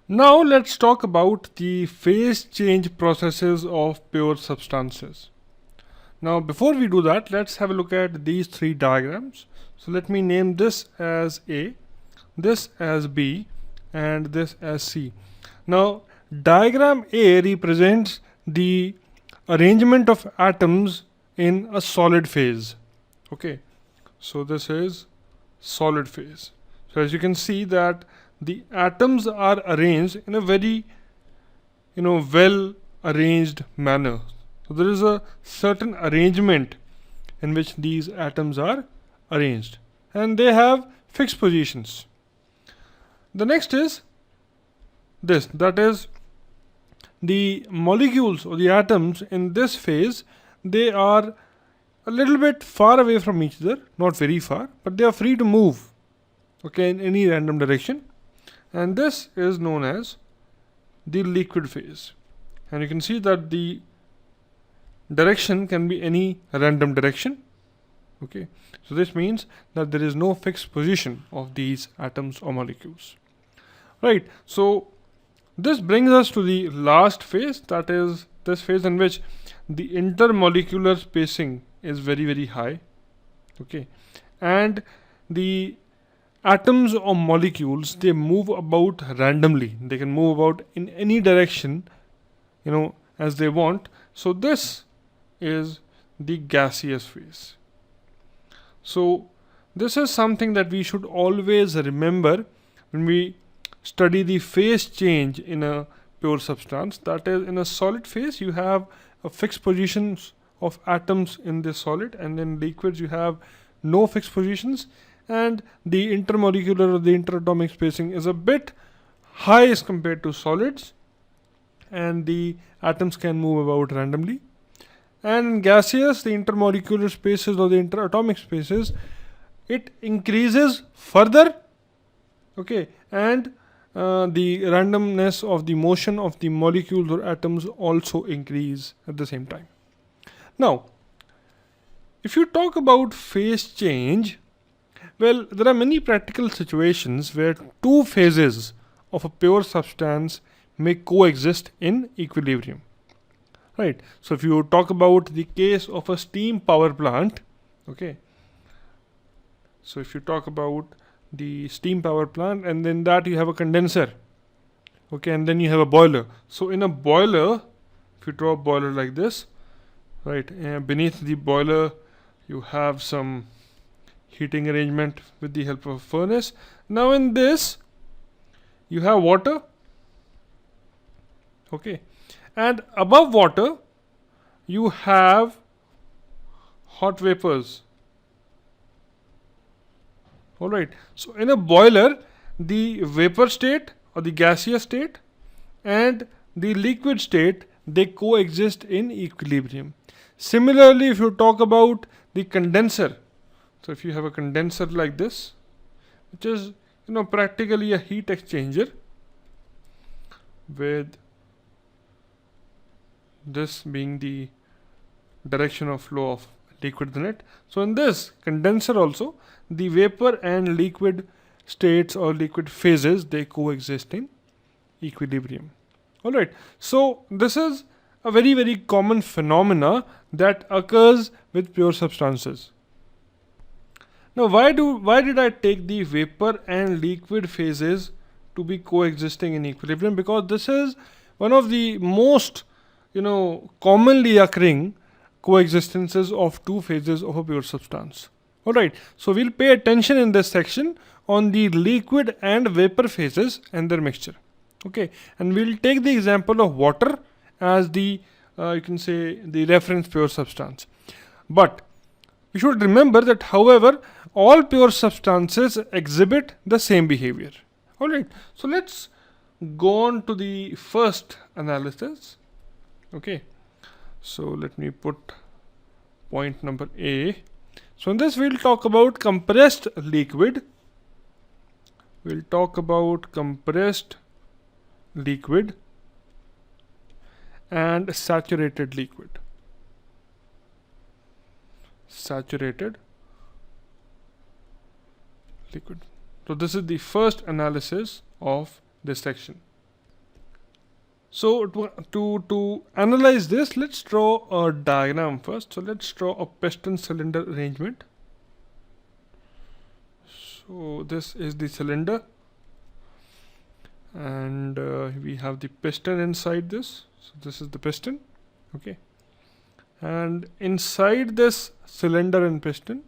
Now let's talk about the phase change processes of pure substances. Now before we do that, let's have a look at these three diagrams. So let me name this as A, this as B, and this as C. Now diagram A represents the arrangement of atoms in a solid phase. Okay, so this is solid phase. So as you can see that the atoms are arranged in a very well arranged manner. So there is a certain arrangement in which these atoms are arranged and they have fixed positions. The next is this, that is the molecules or the atoms in this phase, they are a little bit far away from each other, not very far, but they are free to move, okay, in any random direction, and this is known as the liquid phase. And you can see that the direction can be any random direction. Okay, so this means that there is no fixed position of these atoms or molecules. Right, so this brings us to the last phase, that is this phase in which the intermolecular spacing is very high. Okay, and the atoms or molecules, they move about randomly. They can move about in any direction, as they want. So this is the gaseous phase. So this is something that we should always remember when we study the phase change in a pure substance. That is, in a solid phase you have a fixed positions of atoms in this solid, and in liquids you have no fixed positions, and the intermolecular or the interatomic spacing is a bit high as compared to solids, and the atoms can move about randomly. And in gaseous, the intermolecular spaces or the interatomic spaces, it increases further, okay, and the randomness of the motion of the molecules or atoms also increase at the same time. Now, if you talk about phase change, well, there are many practical situations where two phases of a pure substance may coexist in equilibrium. Right. So if you talk about the case of a steam power plant, okay. So if you talk about the steam power plant, and then that you have a condenser, okay, and then you have a boiler. So in a boiler, if you draw a boiler like this, right, and beneath the boiler you have some heating arrangement with the help of a furnace. Now in this you have water, okay, and above water you have hot vapors. Alright, so in a boiler, the vapor state or the gaseous state and the liquid state, they coexist in equilibrium. Similarly, if you talk about the condenser, so if you have a condenser like this, which is practically a heat exchanger with this being the direction of flow of liquid in it. So in this condenser also, the vapor and liquid states or liquid phases, they coexist in equilibrium. Alright, so this is a very common phenomena that occurs with pure substances. Now why did I take the vapor and liquid phases to be coexisting in equilibrium? Because this is one of the most commonly occurring coexistences of two phases of a pure substance. Alright, so we'll pay attention in this section on the liquid and vapor phases and their mixture. Okay, and we'll take the example of water as the you can say the reference pure substance. But you should remember that, however, all pure substances exhibit the same behavior. Alright, so let's go on to the first analysis. Okay, so let me put point number A. So in this we'll talk about compressed liquid. We'll talk about compressed liquid and saturated liquid. Saturated liquid. So this is the first analysis of this section. So to analyze this, let's draw a diagram first. So let's draw a piston cylinder arrangement. So this is the cylinder, and we have the piston inside this. So this is the piston, okay. And inside this cylinder and piston,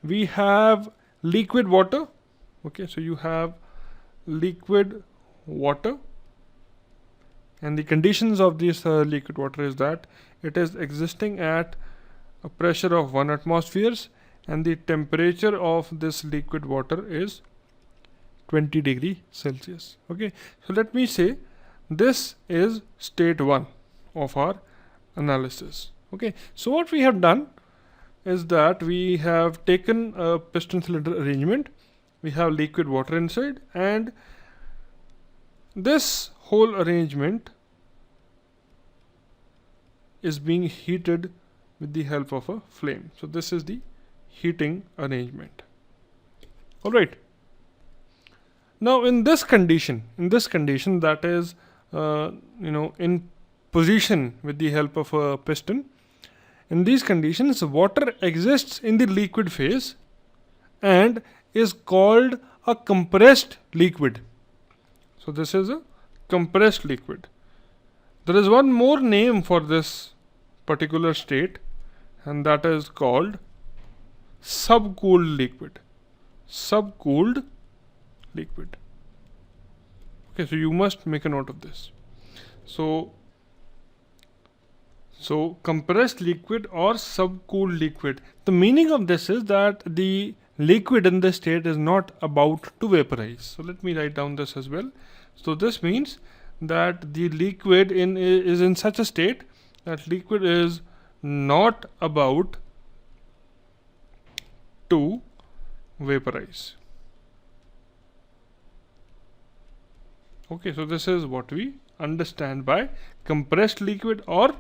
we have liquid water, okay. So you have liquid water, and the conditions of this liquid water is that it is existing at a pressure of 1 atmospheres, and the temperature of this liquid water is 20 degree Celsius, okay. So let me say this is state 1 of our analysis, okay. So what we have done is that we have taken a piston cylinder arrangement, we have liquid water inside, and this whole arrangement is being heated with the help of a flame. So this is the heating arrangement. Alright. Now in this condition that is in position with the help of a piston, in these conditions water exists in the liquid phase and is called a compressed liquid. So this is a compressed liquid. There is one more name for this particular state, and that is called subcooled liquid. Subcooled liquid. Okay, so you must make a note of this. So compressed liquid or subcooled liquid. The meaning of this is that the liquid in this state is not about to vaporize. So let me write down this as well. So this means that the liquid is in such a state that liquid is not about to vaporize. Okay, so this is what we understand by compressed liquid or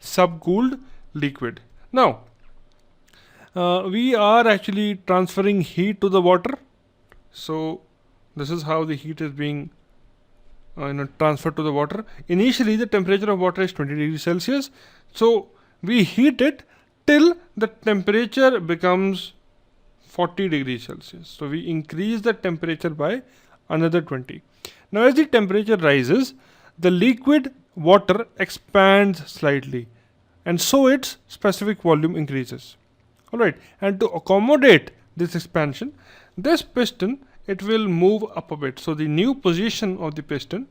subcooled liquid. Now we are actually transferring heat to the water. So this is how the heat is being transferred to the water. Initially the temperature of water is 20 degrees Celsius. So we heat it till the temperature becomes 40 degrees Celsius. So we increase the temperature by another 20. Now as the temperature rises, the liquid water expands slightly, and so its specific volume increases. Alright, and to accommodate this expansion, this piston, it will move up a bit. So the new position of the piston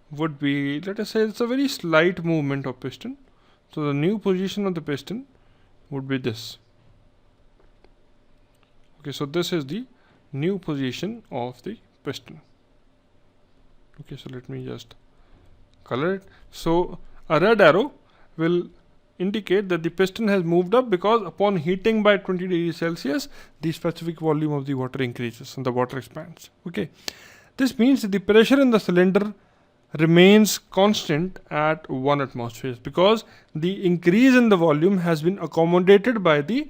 would be, let us say it's a very slight movement of piston. So the new position of the piston would be this. Okay, so this is the new position of the piston. Okay, so let me just color it. So a red arrow will indicate that the piston has moved up because upon heating by 20 degrees Celsius, the specific volume of the water increases and the water expands. Okay, this means that the pressure in the cylinder remains constant at 1 atmosphere because the increase in the volume has been accommodated by the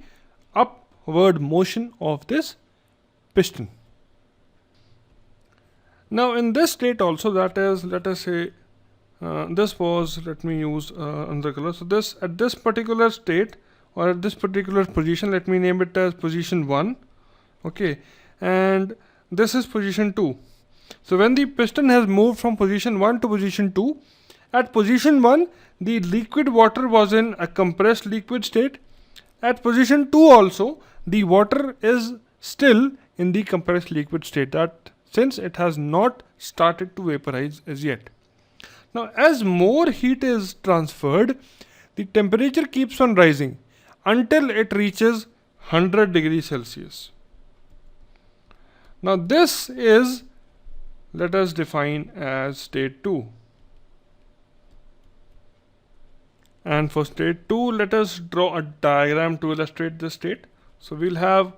upward motion of this piston. Now in this state also, that is, let us say this was, let me use another color. So this, at this particular state or at this particular position, let me name it as position 1. Okay, and this is position 2. So when the piston has moved from position 1 to position 2, at position 1 the liquid water was in a compressed liquid state. At position 2 also the water is still in the compressed liquid state, that since it has not started to vaporize as yet. Now as more heat is transferred, the temperature keeps on rising until it reaches 100 degrees Celsius. Now this is, let us define as state 2. And for state 2, let us draw a diagram to illustrate this state. So we'll have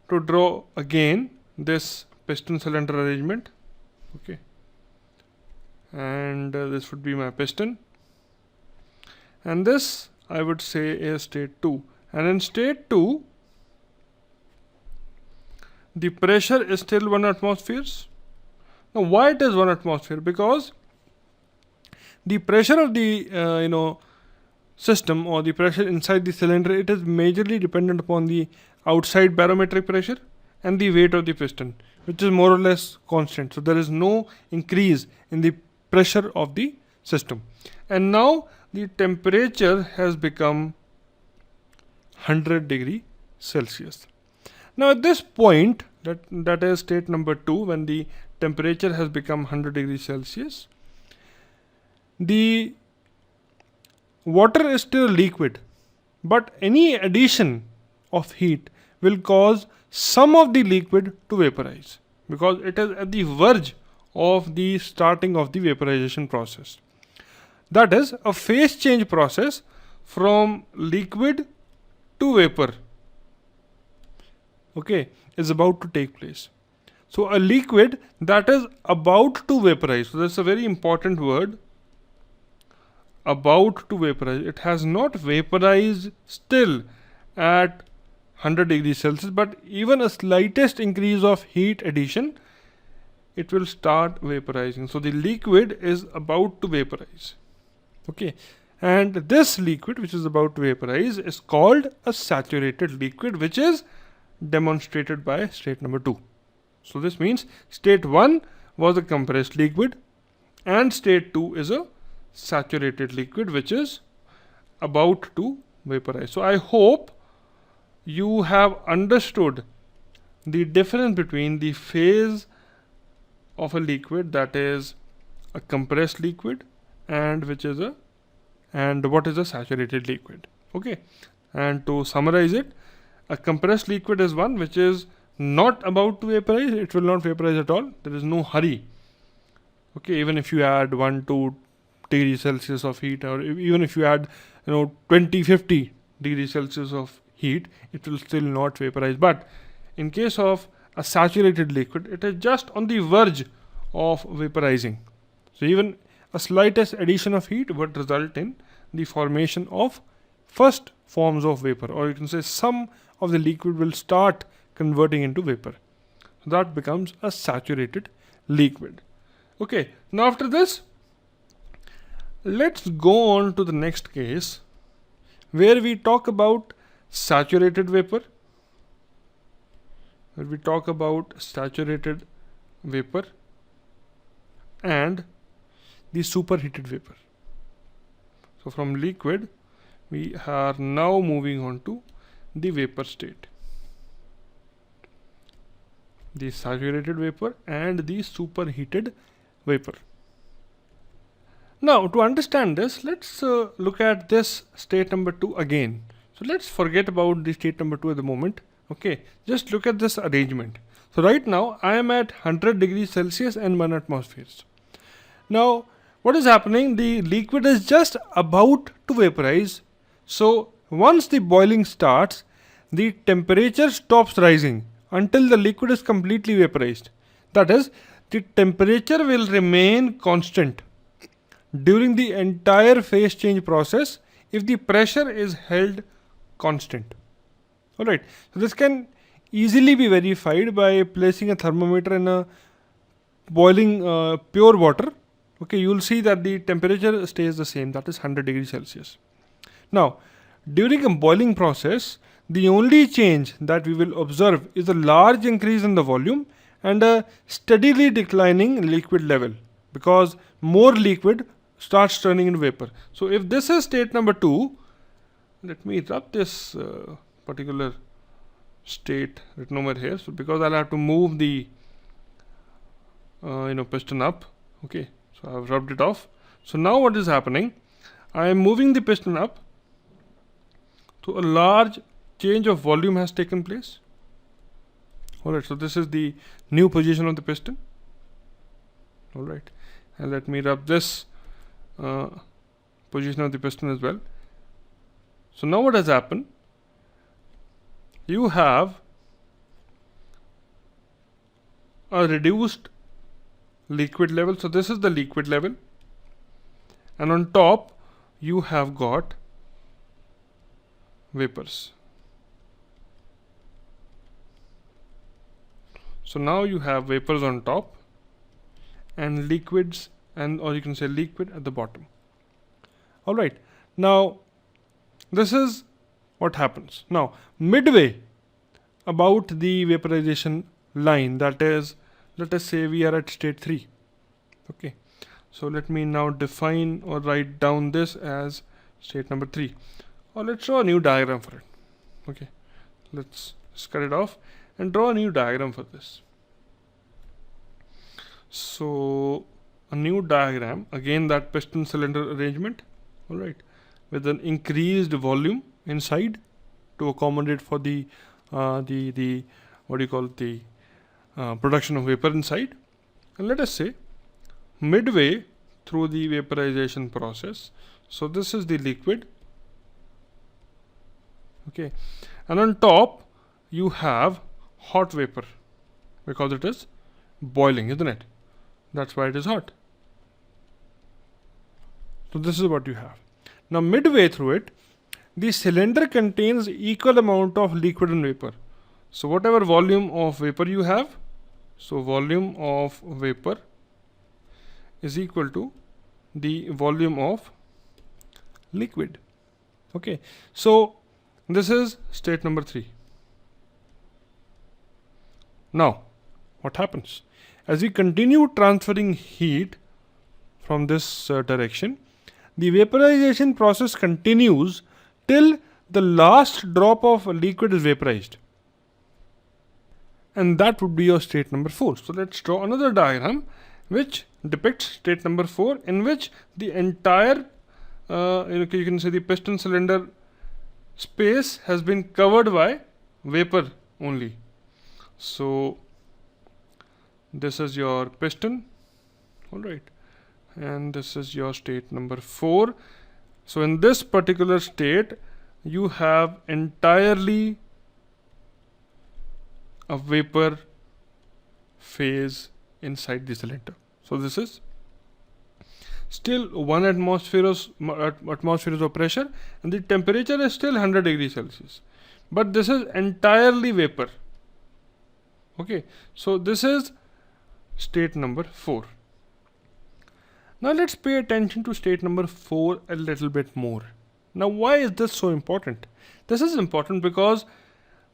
to draw again this piston cylinder arrangement. Okay, and this would be my piston, and this I would say is state 2. And in state 2 the pressure is still 1 atmosphere. Now why it is 1 atmosphere? Because the pressure of the system, or the pressure inside the cylinder, it is majorly dependent upon the outside barometric pressure and the weight of the piston, which is more or less constant. So there is no increase in the pressure of the system. And now the temperature has become 100 degree Celsius. Now at this point, that is state number 2, when the temperature has become 100 degrees Celsius, the water is still liquid, but any addition of heat will cause some of the liquid to vaporize, because it is at the verge of the starting of the vaporization process. That is, a phase change process from liquid to vapor, okay, is about to take place. So a liquid that is about to vaporize, so that's a very important word, about to vaporize. It has not vaporized still at 100 degrees Celsius, but even a slightest increase of heat addition, it will start vaporizing. So the liquid is about to vaporize, okay, and this liquid which is about to vaporize is called a saturated liquid, which is demonstrated by state number 2. So this means state 1 was a compressed liquid, and state 2 is a saturated liquid which is about to vaporize. So I hope you have understood the difference between the phase of a liquid that is a compressed liquid and what is a saturated liquid. Okay, and to summarize it, a compressed liquid is one which is not about to vaporize. It will not vaporize at all. There is no hurry. Okay, even if you add 1-2 degrees Celsius of heat, or even if you add 20-50 degrees Celsius of heat, it will still not vaporize. But in case of a saturated liquid, it is just on the verge of vaporizing. So even a slightest addition of heat would result in the formation of first forms of vapor, or you can say some of the liquid will start converting into vapor. So that becomes a saturated liquid. Okay, now after this, let's go on to the next case where we talk about saturated vapor. And the superheated vapor. So from liquid, we are now moving on to the vapor state. The saturated vapor and the superheated vapor. Now to understand this, let's look at this state number 2 again. So let's forget about the state number 2 at the moment. Okay, just look at this arrangement. So right now I am at 100 degrees Celsius and 1 atmosphere. Now what is happening? The liquid is just about to vaporize. So once the boiling starts, the temperature stops rising until the liquid is completely vaporized. That is, the temperature will remain constant during the entire phase change process if the pressure is held constant. Alright, so this can easily be verified by placing a thermometer in a boiling pure water. Okay, you will see that the temperature stays the same, that is 100 degrees Celsius. Now, during a boiling process, the only change that we will observe is a large increase in the volume and a steadily declining liquid level, because more liquid starts turning into vapor. So if this is state number 2, let me rub this particular state written over here. So because I'll have to move the piston up. Okay, so I've rubbed it off. So now what is happening? I am moving the piston up. So a large change of volume has taken place. Alright, so this is the new position of the piston. Alright, and let me rub this position of the piston as well. So now what has happened? You have a reduced liquid level. So this is the liquid level, and on top you have got vapors. So now you have vapors on top and liquids, or you can say liquid at the bottom. Alright, now this is what happens. Now midway about the vaporization line, that is, let us say we are at state 3. Okay, so let me now define or write down this as state number 3, or let's draw a new diagram for it. Okay, let's just cut it off and draw a new diagram for this. So a new diagram, again that piston cylinder arrangement, alright, with an increased volume inside to accommodate for the what do you call it, the production of vapor inside. And let us say midway through the vaporization process, so this is the liquid, okay, and on top you have hot vapor because it is boiling, isn't it? That's why it is hot. So this is what you have. Now midway through it, the cylinder contains equal amount of liquid and vapor. So whatever volume of vapor you have, so volume of vapor is equal to the volume of liquid. Okay, so this is state number 3. Now what happens? As we continue transferring heat from this direction, the vaporization process continues till the last drop of liquid is vaporized, and that would be your state number 4. So let's draw another diagram which depicts state number 4, in which the entire you can say the piston cylinder space has been covered by vapor only. So this is your piston, alright, and this is your state number 4. So in this particular state you have entirely a vapor phase inside the cylinder. So this is still 1 atmosphere of pressure, and the temperature is still 100 degrees Celsius, but this is entirely vapor. Okay, so this is state number 4. Now let's pay attention to state number 4 a little bit more. Now why is this so important? This is important because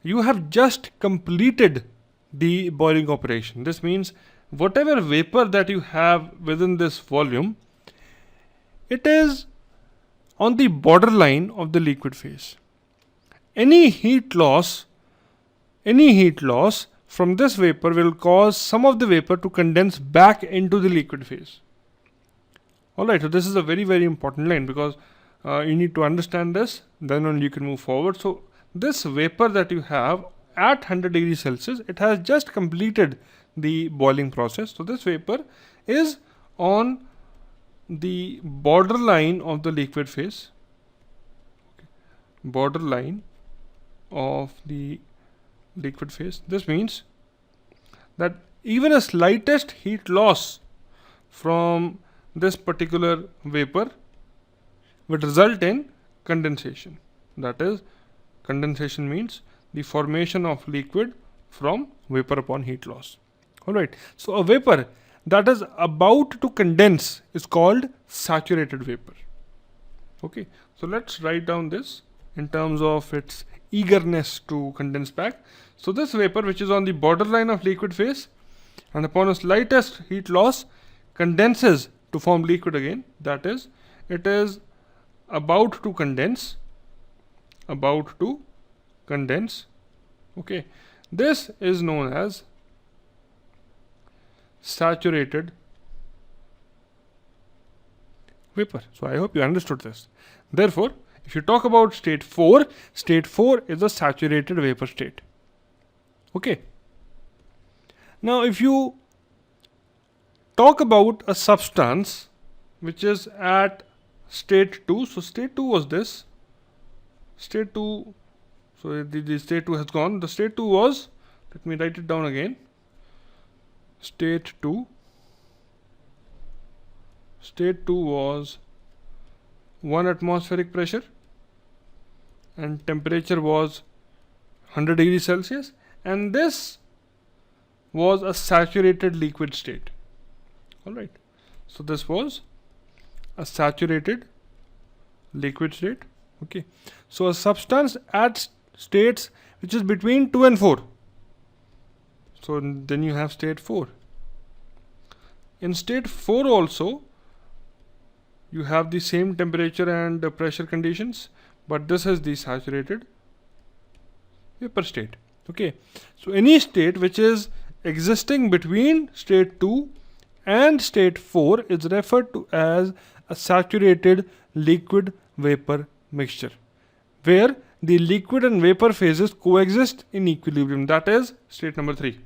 you have just completed the boiling operation. This means whatever vapor that you have within this volume, it is on the borderline of the liquid phase. Any heat loss from this vapor will cause some of the vapor to condense back into the liquid phase. Alright, so this is a very, very important line, because you need to understand this, then only you can move forward. So this vapor that you have at 100 degrees Celsius, it has just completed the boiling process. So this vapor is on the borderline of the liquid phase, borderline of the liquid phase. This means that even a slightest heat loss from this particular vapor would result in condensation. That is, condensation means the formation of liquid from vapor upon heat loss. Alright, so a vapor that is about to condense is called saturated vapor. Okay, so let's write down this in terms of its eagerness to condense back. So this vapor, which is on the borderline of liquid phase, and upon a slightest heat loss condenses to form liquid again, that is, it is about to condense. Okay, this is known as saturated vapor. So I hope you understood this. Therefore, if you talk about state 4 is a saturated vapor state. Okay. Now if you talk about a substance which is at state 2, so state 2 was this, state 2, so the state 2 has gone, the state 2 was, let me write it down again, state 2 was 1 atmospheric pressure and temperature was 100 degrees Celsius, and this was a saturated liquid state. Alright, so this was a saturated liquid state. Okay, so a substance at states which is between 2 and 4. So then you have state 4. In state 4 also you have the same temperature and pressure conditions, but this is the saturated vapor state. Okay, so any state which is existing between state 2 and state 4 is referred to as a saturated liquid vapor mixture, where the liquid and vapor phases coexist in equilibrium. That is state number 3.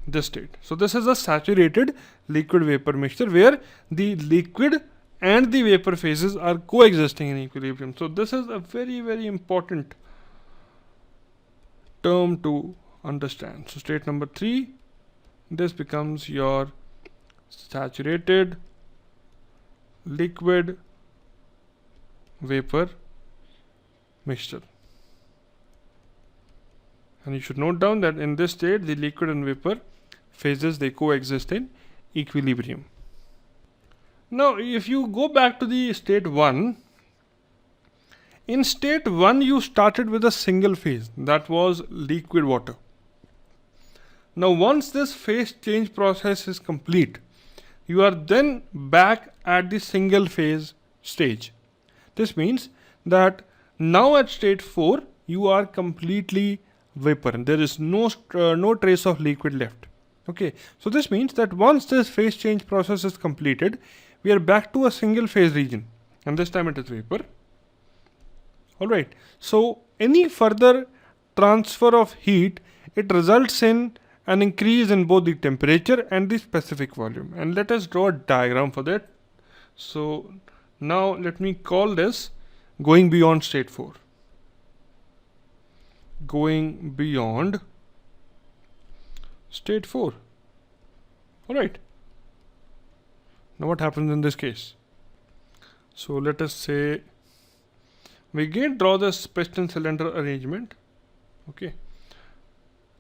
This state. So this is a saturated liquid vapor mixture where the liquid and the vapor phases are coexisting in equilibrium. So this is a very, very important term to understand. So state number 3, this becomes your saturated liquid vapor mixture. And you should note down that in this state the liquid and vapor phases, they coexist in equilibrium. Now if you go back to the state 1, in state 1 you started with a single phase, that was liquid water. Now once this phase change process is complete, you are then back at the single phase stage. This means that now at state 4 you are completely vapor and there is no trace of liquid left. Okay, so this means that once this phase change process is completed, we are back to a single phase region, and this time it is vapor. Alright, so any further transfer of heat, it results in an increase in both the temperature and the specific volume. And let us draw a diagram for that. So now let me call this going beyond state 4. Going beyond state 4. Alright. Now what happens in this case? So let us say we again draw this piston cylinder arrangement. Okay.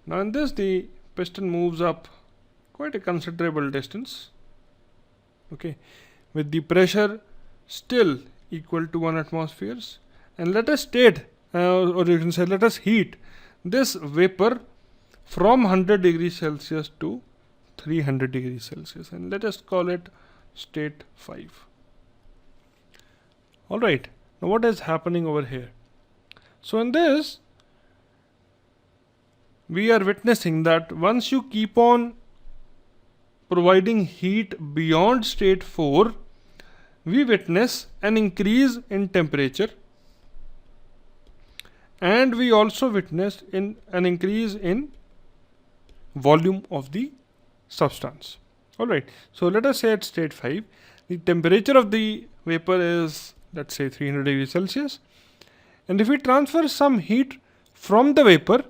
Now in this the piston moves up quite a considerable distance. Okay. With the pressure still equal to 1 atmospheres, and let us state or you can say let us heat this vapor from 100 degrees Celsius to 300 degrees Celsius, and let us call it state 5. Alright, now what is happening over here? So in this we are witnessing that once you keep on providing heat beyond state 4, we witness an increase in temperature, and we also witnessed an increase in volume of the substance. Alright, so let us say at state 5, the temperature of the vapor is, let's say, 300 degrees Celsius, and if we transfer some heat from the vapor,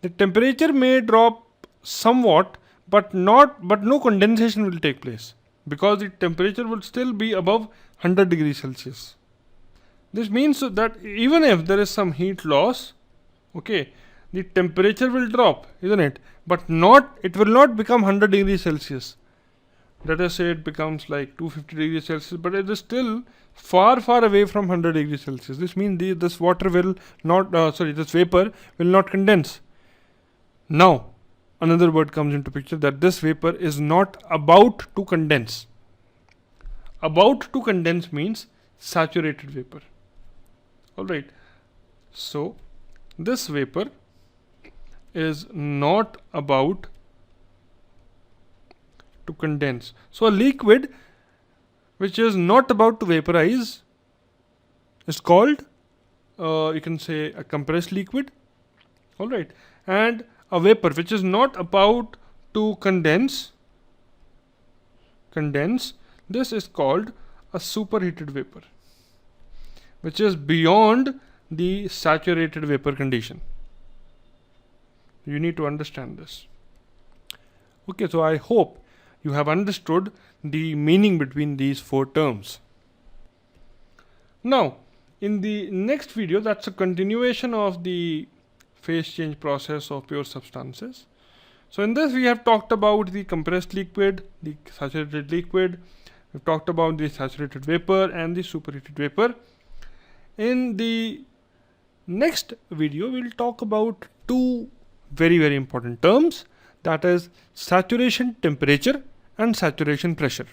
the temperature may drop somewhat, but no condensation will take place, because the temperature will still be above 100 degrees Celsius. This means that even if there is some heat loss, okay, the temperature will drop, isn't it? But it will not become 100 degrees Celsius. Let us say it becomes like 250 degrees Celsius, but it is still far away from 100 degrees Celsius. This means this water will not, this vapor will not condense. Now, another word comes into picture, that this vapor is not about to condense. About to condense means saturated vapor. Alright, so this vapor is not about to condense. So a liquid which is not about to vaporize is called, you can say, a compressed liquid. Alright, and a vapor which is not about to condense, this is called a superheated vapor, which is beyond the saturated vapor condition. You need to understand this. Okay, so I hope you have understood the meaning between these 4 terms. Now, in the next video, that's a continuation of the phase change process of pure substances. So in this we have talked about the compressed liquid, the saturated liquid, We've talked about the saturated vapor and the superheated vapor. In the next video, we'll talk about two very important terms, that is saturation temperature and saturation pressure.